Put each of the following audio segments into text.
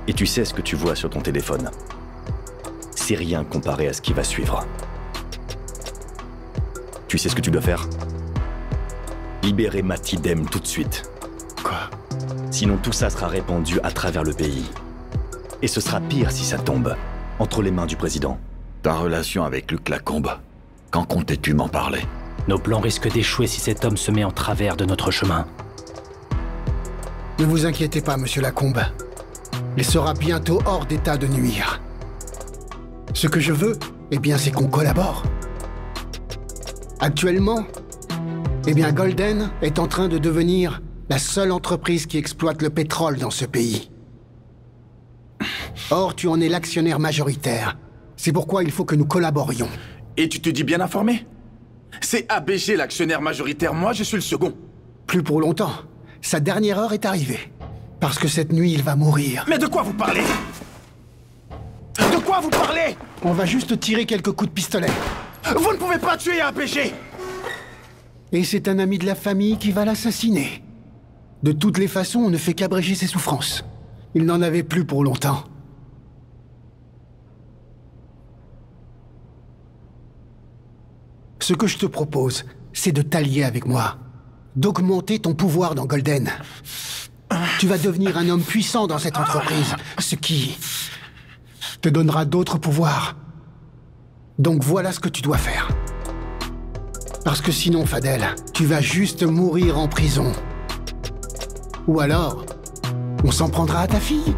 Et tu sais ce que tu vois sur ton téléphone. C'est rien comparé à ce qui va suivre. Tu sais ce que tu dois faire? Libérer Matidem tout de suite. Quoi? Sinon tout ça sera répandu à travers le pays. Et ce sera pire si ça tombe entre les mains du président. Ta relation avec Luc Lacombe, quand comptais-tu m'en parler? Nos plans risquent d'échouer si cet homme se met en travers de notre chemin. Ne vous inquiétez pas, monsieur Lacombe. Il sera bientôt hors d'état de nuire. Ce que je veux, eh bien, c'est qu'on collabore. Actuellement, eh bien, Golden est en train de devenir la seule entreprise qui exploite le pétrole dans ce pays. Or, tu en es l'actionnaire majoritaire. C'est pourquoi il faut que nous collaborions. Et tu te dis bien informé? C'est ABG l'actionnaire majoritaire, moi je suis le second. Plus pour longtemps. Sa dernière heure est arrivée. Parce que cette nuit, il va mourir. Mais de quoi vous parlez? De quoi vous parlez? On va juste tirer quelques coups de pistolet. Vous ne pouvez pas tuer ABG! Et c'est un ami de la famille qui va l'assassiner. De toutes les façons, on ne fait qu'abréger ses souffrances. Il n'en avait plus pour longtemps. Ce que je te propose, c'est de t'allier avec moi. D'augmenter ton pouvoir dans Golden. Tu vas devenir un homme puissant dans cette entreprise, ce qui te donnera d'autres pouvoirs. Donc voilà ce que tu dois faire. Parce que sinon, Fadel, tu vas juste mourir en prison. Ou alors, on s'en prendra à ta fille.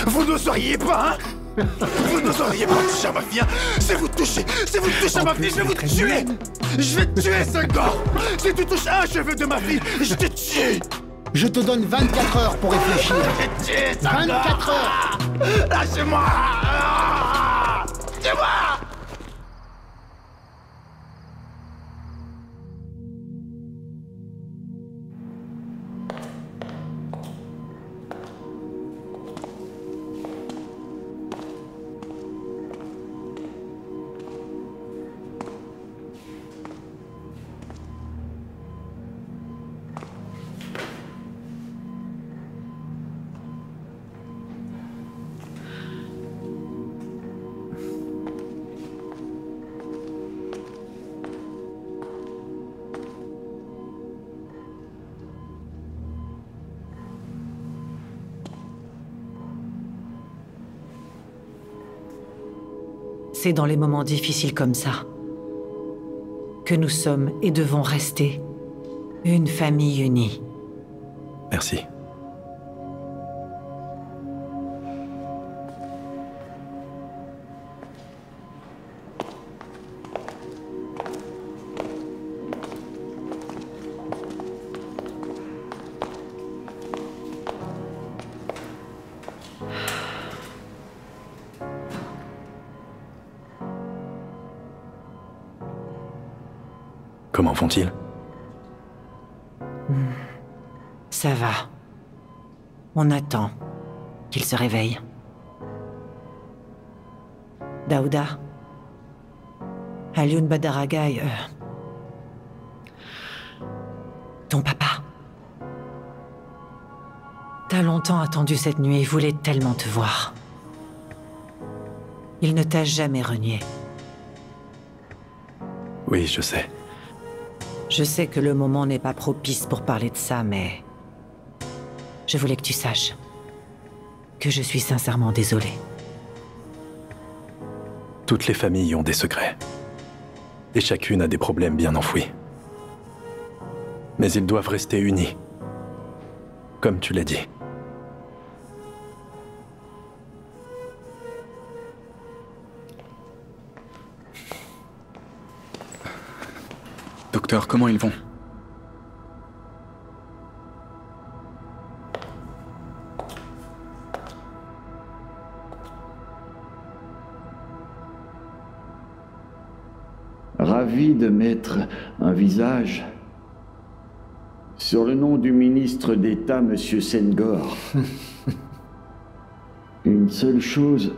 Vous n'oseriez pas, hein? Vous n'oseriez pas toucher à ma fille, hein? Si vous touchez à ma fille, je vais vous tuer! Je vais tuer ce gars! Si tu touches un cheveu de ma fille, je te tue! Je te donne 24 heures pour réfléchir. Je vais te tuer, 24 heures! Lâchez-moi! Lâchez-moi! C'est dans les moments difficiles comme ça que nous sommes et devons rester une famille unie. Merci. Comment font-ils? Ça va. On attend qu'il se réveille. Daouda. Alioune Badaragai, ton papa. T'as longtemps attendu cette nuit et voulait tellement te voir. Il ne t'a jamais renié. Oui, je sais. Je sais que le moment n'est pas propice pour parler de ça, mais... je voulais que tu saches que je suis sincèrement désolée. Toutes les familles ont des secrets. Et chacune a des problèmes bien enfouis. Mais ils doivent rester unis. Comme tu l'as dit. Docteur, comment ils vont? Ravi de mettre un visage sur le nom du ministre d'État, Monsieur Senghor. Une seule chose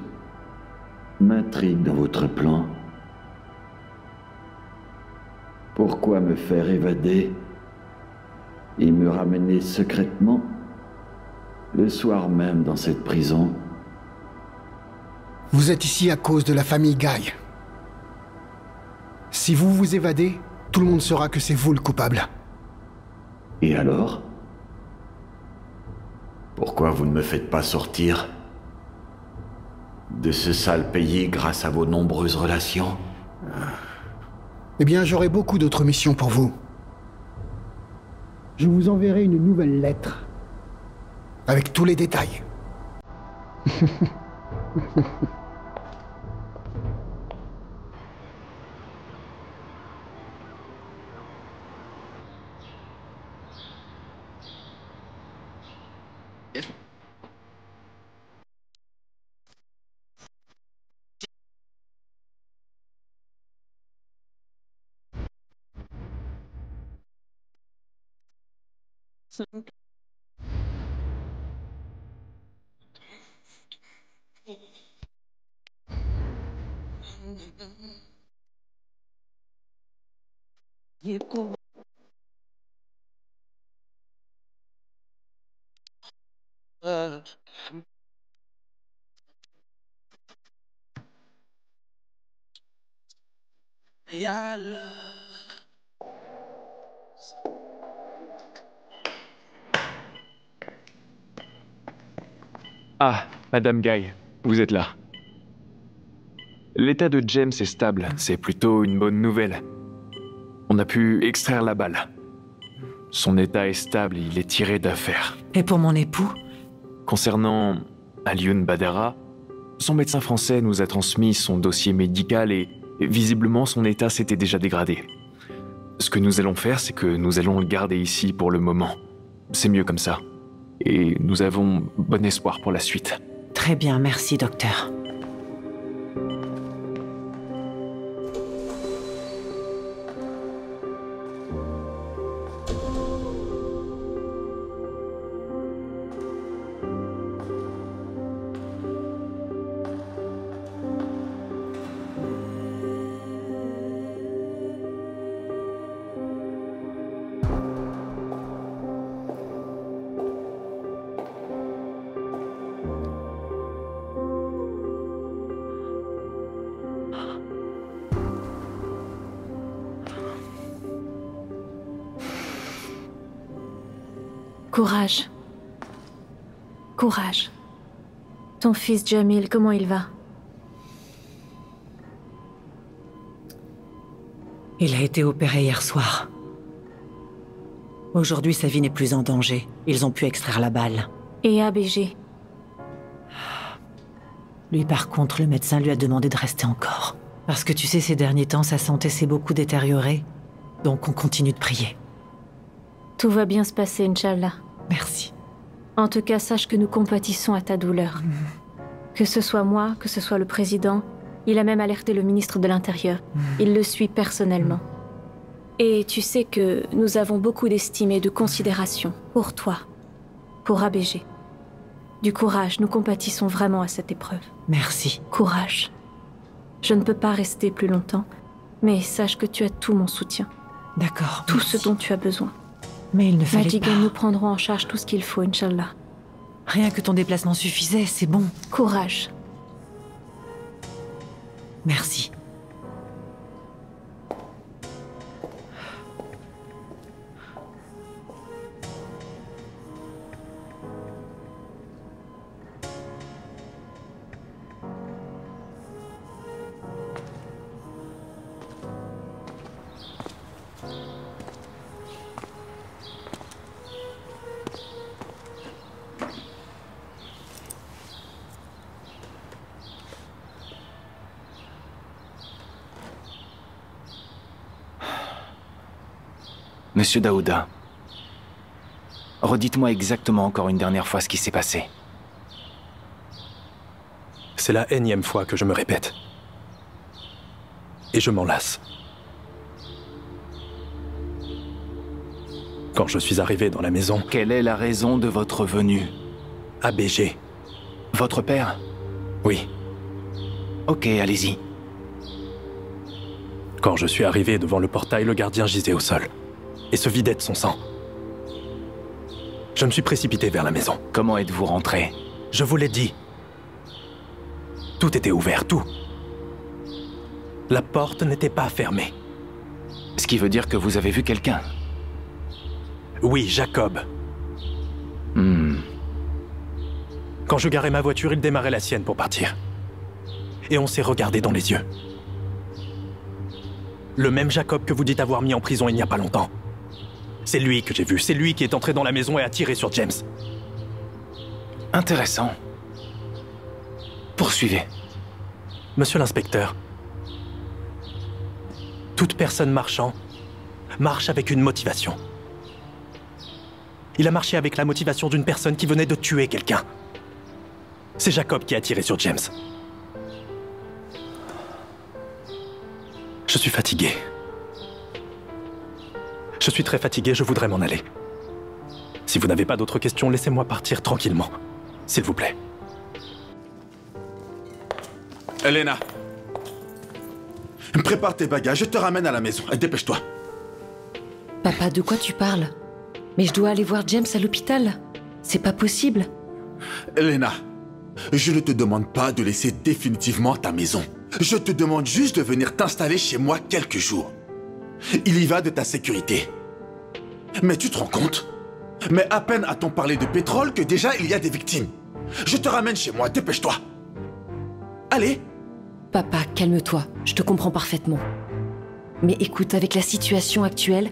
m'intrigue dans votre plan. Pourquoi me faire évader et me ramener secrètement le soir même dans cette prison Vous êtes ici à cause de la famille Guy. Si vous vous évadez, tout le monde saura que c'est vous le coupable. Et alors? Pourquoi vous ne me faites pas sortir de ce sale pays grâce à vos nombreuses relations? Eh bien, j'aurai beaucoup d'autres missions pour vous. Je vous enverrai une nouvelle lettre. Avec tous les détails. Ah, Madame Guy, vous êtes là. L'état de James est stable, c'est plutôt une bonne nouvelle. On a pu extraire la balle. Son état est stable, il est tiré d'affaire. Et pour mon époux? Concernant Alioune Badara, son médecin français nous a transmis son dossier médical et visiblement son état s'était déjà dégradé. Ce que nous allons faire, c'est que nous allons le garder ici pour le moment. C'est mieux comme ça. Et nous avons bon espoir pour la suite. Très bien, merci, docteur. Courage. Courage. Ton fils Jamil, comment il va? Il a été opéré hier soir. Aujourd'hui, sa vie n'est plus en danger. Ils ont pu extraire la balle. Et ABG? Lui, par contre, le médecin lui a demandé de rester encore. Parce que tu sais, ces derniers temps, sa santé s'est beaucoup détériorée. Donc on continue de prier. Tout va bien se passer, Inch'Allah. Merci. En tout cas, sache que nous compatissons à ta douleur. Que ce soit moi, que ce soit le président, il a même alerté le ministre de l'Intérieur. Il le suit personnellement. Et tu sais que nous avons beaucoup d'estime et de considération pour toi, pour ABG. Du courage, nous compatissons vraiment à cette épreuve. Merci. Courage. Je ne peux pas rester plus longtemps, mais sache que tu as tout mon soutien. D'accord. Tout ce dont tu as besoin. Mais il ne fallait Madigan, pas. nous prendrons en charge tout ce qu'il faut, Inch'Allah. Rien que ton déplacement suffisait, c'est bon. Courage. Merci. Monsieur Daouda, redites-moi exactement encore une dernière fois ce qui s'est passé. C'est la énième fois que je me répète. Et je m'en lasse. Quand je suis arrivé dans la maison, Quelle est la raison de votre venue? ABG. Votre père? Oui. Ok, allez-y. Quand je suis arrivé devant le portail, le gardien gisait au sol et se vidait de son sang. Je me suis précipité vers la maison. Comment êtes-vous rentré? Je vous l'ai dit. Tout était ouvert, tout. La porte n'était pas fermée. Ce qui veut dire que vous avez vu quelqu'un. Oui, Jacob. Quand je garais ma voiture, il démarrait la sienne pour partir. Et on s'est regardé dans les yeux. Le même Jacob que vous dites avoir mis en prison il n'y a pas longtemps. C'est lui que j'ai vu, c'est lui qui est entré dans la maison et a tiré sur James. Intéressant. Poursuivez. Monsieur l'inspecteur, toute personne marchant marche avec une motivation. Il a marché avec la motivation d'une personne qui venait de tuer quelqu'un. C'est Jacob qui a tiré sur James. Je suis fatigué. Je suis très fatigué, je voudrais m'en aller. Si vous n'avez pas d'autres questions, laissez-moi partir tranquillement. S'il vous plaît. Elena, prépare tes bagages, je te ramène à la maison. Dépêche-toi. Papa, de quoi tu parles? Mais je dois aller voir James à l'hôpital. C'est pas possible. Elena, je ne te demande pas de laisser définitivement ta maison. Je te demande juste de venir t'installer chez moi quelques jours. Il y va de ta sécurité. Mais tu te rends compte? Mais à peine a-t-on parlé de pétrole que déjà il y a des victimes. Je te ramène chez moi, dépêche-toi. Allez. Papa, calme-toi. Je te comprends parfaitement. Mais écoute, avec la situation actuelle,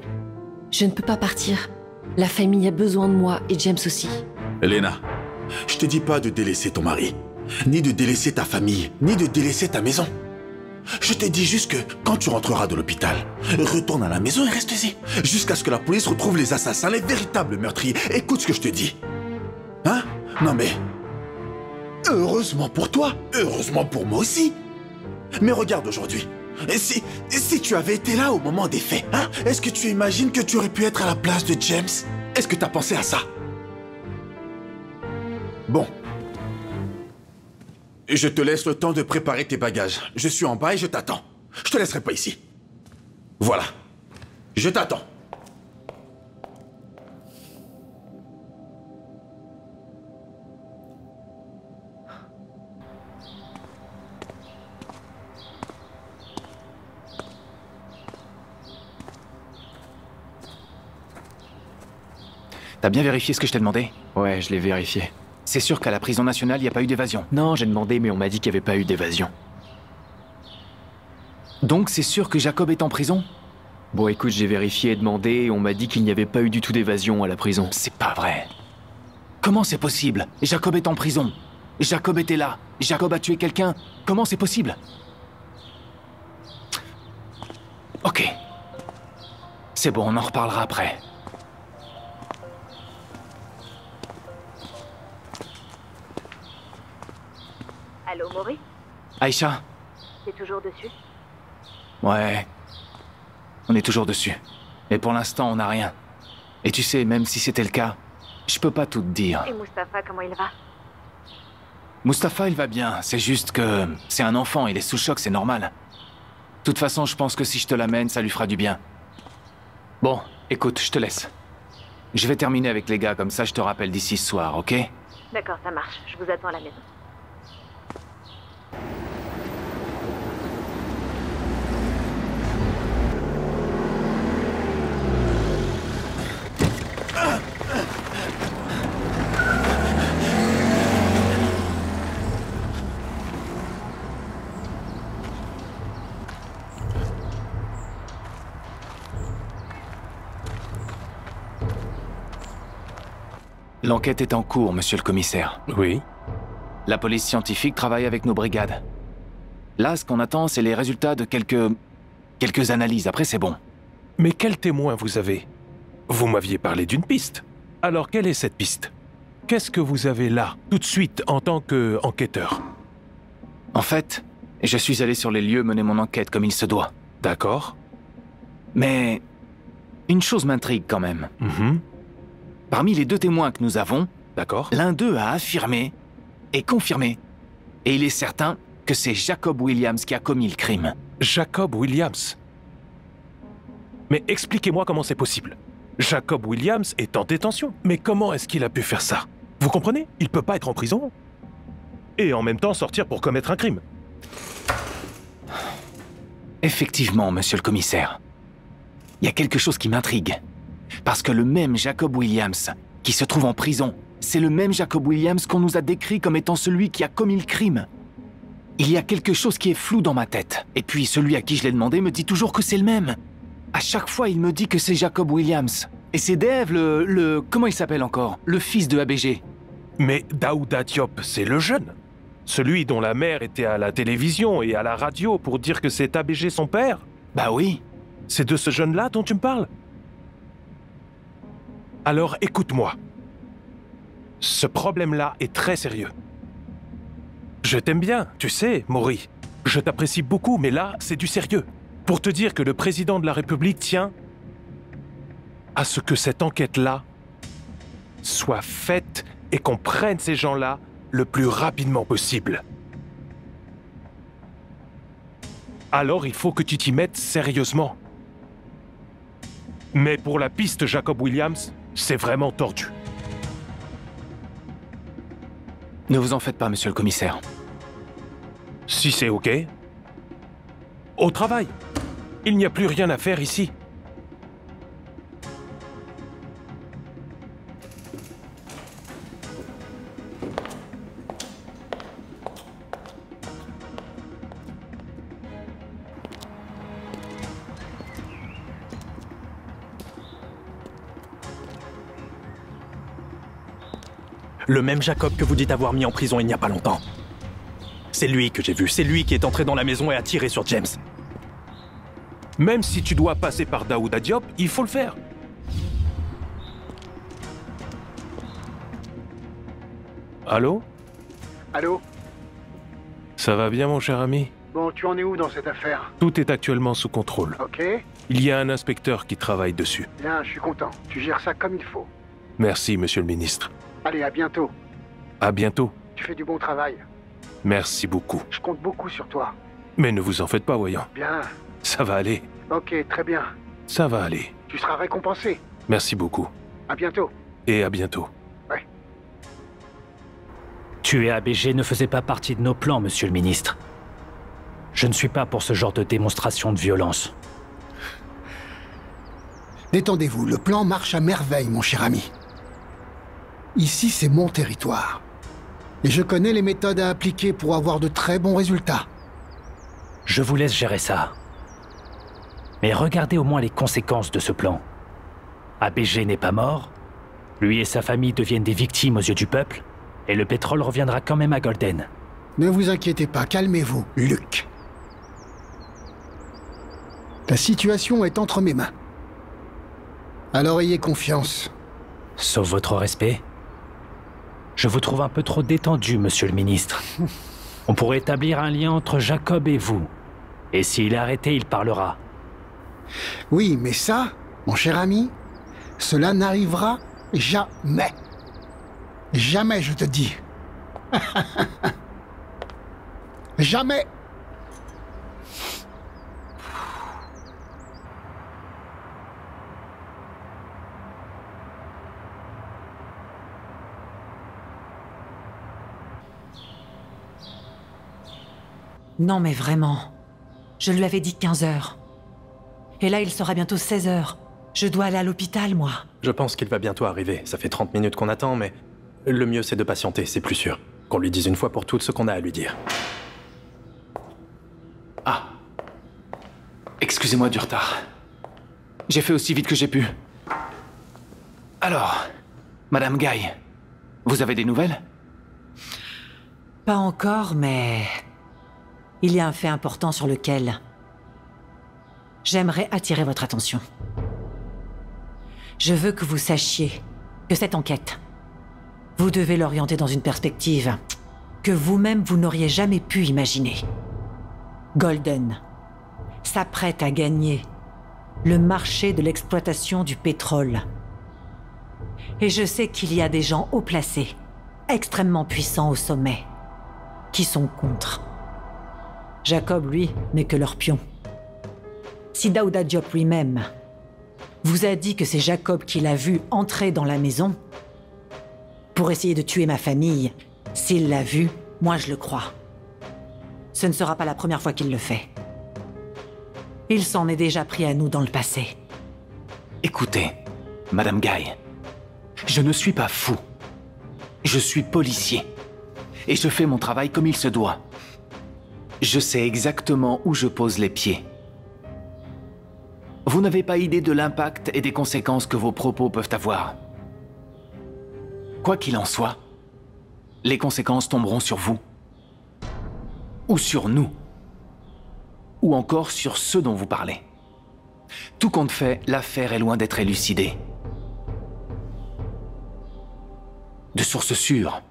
je ne peux pas partir. La famille a besoin de moi et James aussi. Elena, je te dis pas de délaisser ton mari, ni de délaisser ta famille, ni de délaisser ta maison. Je te dis juste que quand tu rentreras de l'hôpital, retourne à la maison et reste-y. Jusqu'à ce que la police retrouve les assassins, les véritables meurtriers. Écoute ce que je te dis. Hein? Non mais... heureusement pour toi, heureusement pour moi aussi. Mais regarde aujourd'hui. Si tu avais été là au moment des faits, hein? Est-ce que tu imagines que tu aurais pu être à la place de James? Est-ce que tu as pensé à ça? Bon. Je te laisse le temps de préparer tes bagages. Je suis en bas et je t'attends. Je te laisserai pas ici. Voilà. Je t'attends. T'as bien vérifié ce que je t'ai demandé? Ouais, je l'ai vérifié. C'est sûr qu'à la prison nationale, il n'y a pas eu d'évasion. Non, j'ai demandé, mais on m'a dit qu'il n'y avait pas eu d'évasion. Donc c'est sûr que Jacob est en prison? Bon, écoute, j'ai vérifié et demandé, et on m'a dit qu'il n'y avait pas eu du tout d'évasion à la prison. C'est pas vrai. Comment c'est possible? Jacob est en prison. Jacob était là. Jacob a tué quelqu'un. Comment c'est possible? Ok. C'est bon, on en reparlera après. Allô, Maurice? Aïcha? T'es toujours dessus? Ouais. On est toujours dessus. Mais pour l'instant, on n'a rien. Et tu sais, même si c'était le cas, je peux pas tout te dire. Et Mustapha, comment il va? Mustapha, il va bien. C'est juste que c'est un enfant, il est sous choc, c'est normal. De toute façon, je pense que si je te l'amène, ça lui fera du bien. Bon, écoute, je te laisse. Je vais terminer avec les gars, comme ça je te rappelle d'ici ce soir, ok? D'accord, ça marche. Je vous attends à la maison. L'enquête est en cours, monsieur le commissaire. Oui. La police scientifique travaille avec nos brigades. Là, ce qu'on attend, c'est les résultats de quelques analyses. Après, c'est bon. Mais quel témoin vous avez? Vous m'aviez parlé d'une piste. Alors, quelle est cette piste? Qu'est-ce que vous avez là, tout de suite, en tant qu'enquêteur? En fait, je suis allé sur les lieux mener mon enquête comme il se doit. D'accord. Mais une chose m'intrigue quand même. Parmi les deux témoins que nous avons, d'accord, l'un d'eux a affirmé et confirmé. Et il est certain que c'est Jacob Williams qui a commis le crime. Jacob Williams? Mais expliquez-moi comment c'est possible. Jacob Williams est en détention. Mais comment est-ce qu'il a pu faire ça? Vous comprenez? Il peut pas être en prison. et en même temps sortir pour commettre un crime. Effectivement, monsieur le commissaire. Il y a quelque chose qui m'intrigue. Parce que le même Jacob Williams, qui se trouve en prison, c'est le même Jacob Williams qu'on nous a décrit comme étant celui qui a commis le crime. Il y a quelque chose qui est flou dans ma tête. Et puis celui à qui je l'ai demandé me dit toujours que c'est le même. À chaque fois, il me dit que c'est Jacob Williams. Et c'est Dave, comment il s'appelle encore? Le fils de ABG. Mais Daouda Diop, c'est le jeune. Celui dont la mère était à la télévision et à la radio pour dire que c'est ABG son père. Bah oui. C'est de ce jeune-là dont tu me parles? Alors écoute-moi. Ce problème-là est très sérieux. Je t'aime bien, tu sais, Maury. Je t'apprécie beaucoup, mais là, c'est du sérieux. Pour te dire que le président de la République tient à ce que cette enquête-là soit faite et qu'on prenne ces gens-là le plus rapidement possible. Alors il faut que tu t'y mettes sérieusement. Mais pour la piste Jacob Williams, c'est vraiment tordu. Ne vous en faites pas, monsieur le commissaire. Si c'est OK. Au travail. Il n'y a plus rien à faire ici. Le même Jacob que vous dites avoir mis en prison il n'y a pas longtemps. C'est lui que j'ai vu, c'est lui qui est entré dans la maison et a tiré sur James. Même si tu dois passer par Daouda Diop, il faut le faire. Allô? Allô? Ça va bien, mon cher ami? Bon, tu en es où dans cette affaire? Tout est actuellement sous contrôle. Ok. Il y a un inspecteur qui travaille dessus. Bien, je suis content. Tu gères ça comme il faut. Merci, monsieur le ministre. Allez, à bientôt. À bientôt. Tu fais du bon travail. Merci beaucoup. Je compte beaucoup sur toi. Mais ne vous en faites pas, voyons. Bien. Ça va aller. Ok, très bien. Ça va aller. Tu seras récompensé. Merci beaucoup. À bientôt. Et à bientôt. Ouais. Tuer ABG ne faisait pas partie de nos plans, monsieur le ministre. Je ne suis pas pour ce genre de démonstration de violence. Détendez-vous, le plan marche à merveille, mon cher ami. Ici, c'est mon territoire. Et je connais les méthodes à appliquer pour avoir de très bons résultats. Je vous laisse gérer ça. Mais regardez au moins les conséquences de ce plan. ABG n'est pas mort, lui et sa famille deviennent des victimes aux yeux du peuple, et le pétrole reviendra quand même à Golden. Ne vous inquiétez pas, calmez-vous, Luc. La situation est entre mes mains. Alors ayez confiance. Sauf votre respect. Je vous trouve un peu trop détendu, monsieur le ministre. On pourrait établir un lien entre Jacob et vous. Et s'il est arrêté, il parlera. Oui, mais ça, mon cher ami, cela n'arrivera jamais. Jamais, je te dis. Jamais. Non mais vraiment. Je lui avais dit 15 heures. Et là, il sera bientôt 16 heures. Je dois aller à l'hôpital, moi. Je pense qu'il va bientôt arriver. Ça fait 30 minutes qu'on attend, mais le mieux c'est de patienter, c'est plus sûr. Qu'on lui dise une fois pour toutes ce qu'on a à lui dire. Ah. Excusez-moi du retard. J'ai fait aussi vite que j'ai pu. Alors, Madame Guy, vous avez des nouvelles? Pas encore, mais... il y a un fait important sur lequel... j'aimerais attirer votre attention. Je veux que vous sachiez que cette enquête, vous devez l'orienter dans une perspective que vous-même vous n'auriez jamais pu imaginer. Golden s'apprête à gagner le marché de l'exploitation du pétrole. Et je sais qu'il y a des gens haut placés, extrêmement puissants au sommet, qui sont contre. Jacob, lui, n'est que leur pion. Si Daouda Diop lui-même vous a dit que c'est Jacob qui l'a vu entrer dans la maison pour essayer de tuer ma famille, s'il l'a vu, Moi, je le crois. Ce ne sera pas la première fois qu'il le fait. Il s'en est déjà pris à nous dans le passé. Écoutez, Madame Guy, je ne suis pas fou. Je suis policier. Et je fais mon travail comme il se doit. Je sais exactement où je pose les pieds. Vous n'avez pas idée de l'impact et des conséquences que vos propos peuvent avoir. Quoi qu'il en soit, les conséquences tomberont sur vous. Ou sur nous. Ou encore sur ceux dont vous parlez. Tout compte fait, l'affaire est loin d'être élucidée. De sources sûres.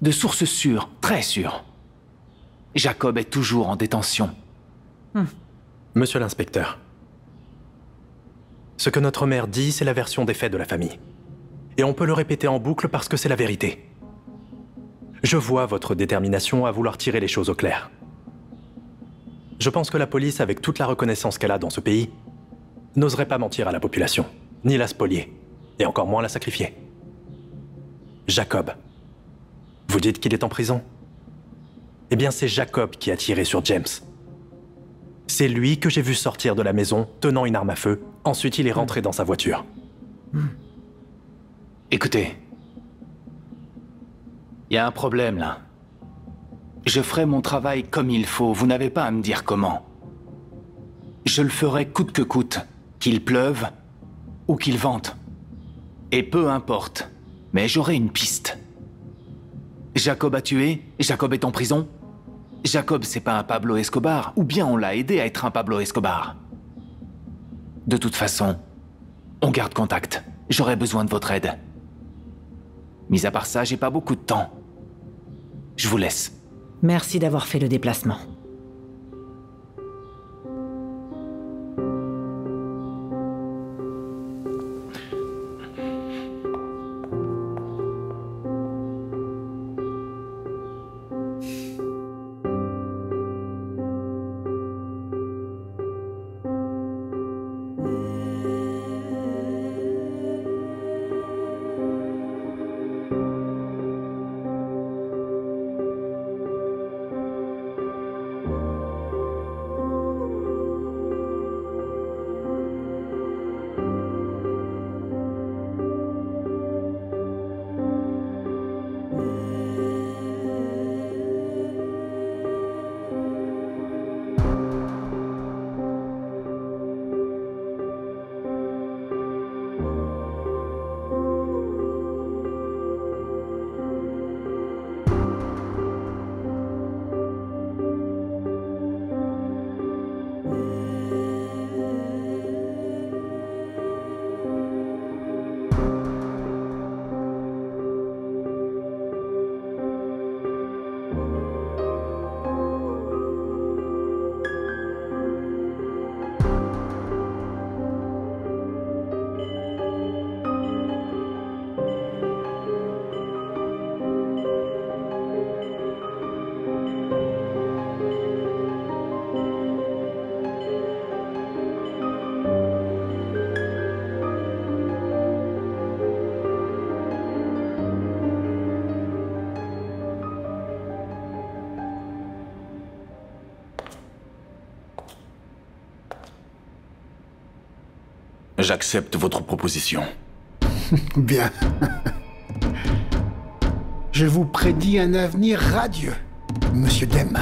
De sources sûres, très sûres. Jacob est toujours en détention. Monsieur l'inspecteur, ce que notre mère dit, c'est la version des faits de la famille. Et on peut le répéter en boucle parce que c'est la vérité. Je vois votre détermination à vouloir tirer les choses au clair. Je pense que la police, avec toute la reconnaissance qu'elle a dans ce pays, n'oserait pas mentir à la population, ni la spolier, et encore moins la sacrifier. Jacob, vous dites qu'il est en prison? Eh bien, c'est Jacob qui a tiré sur James. C'est lui que j'ai vu sortir de la maison, tenant une arme à feu. Ensuite, il est rentré dans sa voiture. Écoutez, il y a un problème là. Je ferai mon travail comme il faut, vous n'avez pas à me dire comment. Je le ferai coûte que coûte, qu'il pleuve ou qu'il vente. Et peu importe, mais j'aurai une piste. Jacob a tué, Jacob est en prison. Jacob, c'est pas un Pablo Escobar, ou bien on l'a aidé à être un Pablo Escobar. De toute façon, on garde contact. J'aurai besoin de votre aide. Mis à part ça, j'ai pas beaucoup de temps. Je vous laisse. Merci d'avoir fait le déplacement. J'accepte votre proposition. Bien. Je vous prédis un avenir radieux, Monsieur Demme.